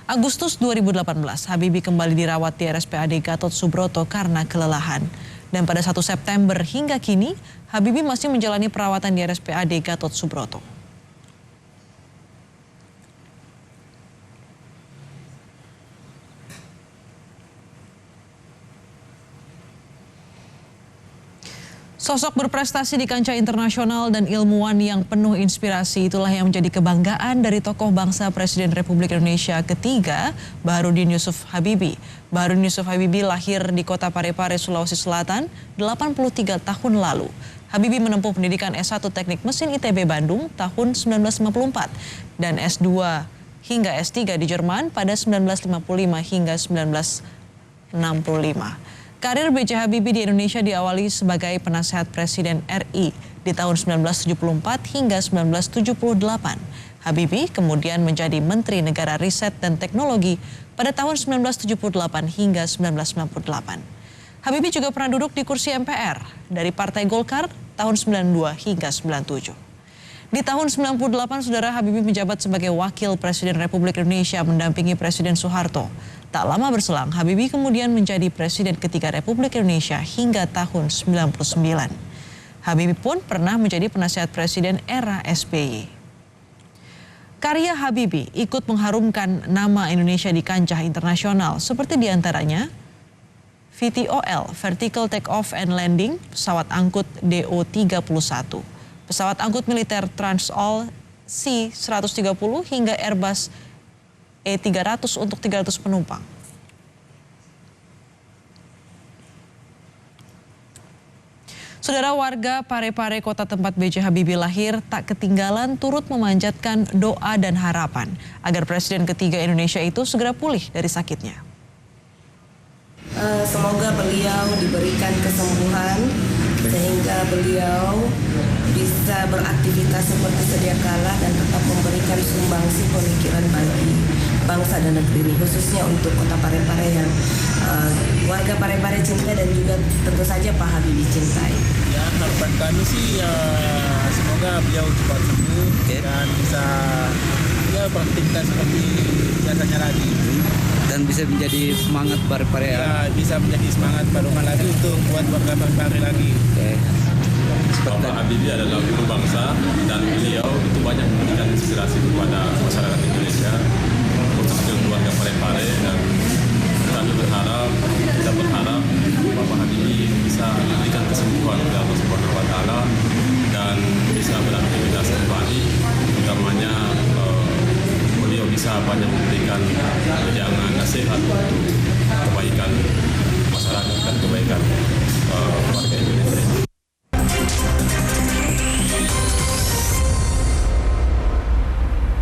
Agustus 2018, Habibie kembali dirawat di RSPAD Gatot Subroto karena kelelahan. Dan pada 1 September hingga kini, Habibie masih menjalani perawatan di RSPAD Gatot Subroto. Sosok berprestasi di kancah internasional dan ilmuwan yang penuh inspirasi itulah yang menjadi kebanggaan dari tokoh bangsa Presiden Republik Indonesia ketiga, Baharudin Yusuf Habibie. Baharudin Yusuf Habibie lahir di kota Parepare, Sulawesi Selatan 83 tahun lalu. Habibie menempuh pendidikan S1 Teknik Mesin ITB Bandung tahun 1954 dan S2 hingga S3 di Jerman pada 1955 hingga 1965. Karir B.J. Habibie di Indonesia diawali sebagai penasehat Presiden RI di tahun 1974 hingga 1978. Habibie kemudian menjadi Menteri Negara Riset dan Teknologi pada tahun 1978 hingga 1998. Habibie juga pernah duduk di kursi MPR dari Partai Golkar tahun 92 hingga 97. Di tahun 98, Saudara, Habibie menjabat sebagai Wakil Presiden Republik Indonesia mendampingi Presiden Soeharto. Tak lama berselang, Habibie kemudian menjadi Presiden ketiga Republik Indonesia hingga tahun 99. Habibie pun pernah menjadi penasihat Presiden era SBY. Karya Habibie ikut mengharumkan nama Indonesia di kancah internasional seperti diantaranya VTOL, Vertical Take Off and Landing, pesawat angkut DO-31, pesawat angkut militer Transall C-130 hingga Airbus E-300 untuk 300 penumpang. Saudara, warga Parepare, kota tempat B.J. Habibie lahir, tak ketinggalan turut memanjatkan doa dan harapan agar Presiden ketiga Indonesia itu segera pulih dari sakitnya. Semoga beliau diberikan kesembuhan sehingga beliau bisa beraktivitas seperti sedia kala dan tetap memberikan sumbangsi pemikiran bagi bangsa dan negeri ini, khususnya untuk kota Parepare yang warga Parepare cintai dan juga tentu saja Pak Habibie cintai. Ya, harapan kami sih semoga beliau cepat sembuh dan bisa beraktivitas seperti biasanya lagi. Dan bisa menjadi semangat Parepare ya. Bisa menjadi semangat baru lagi untuk buat warga Parepare lagi. Bapak Habibie adalah guru bangsa dan beliau itu banyak memberikan inspirasi kepada masyarakat Indonesia, khususnya keluarga Parepare, dan kami kita berharap Bapak Habibie bisa memberikan kesembuhan oleh Allah Subhanahu wa Ta'ala dan bisa beraktivitas kembali, utamanya beliau bisa banyak memberikan jangan nasihat untuk kebaikan masyarakat dan kebaikan warga Indonesia.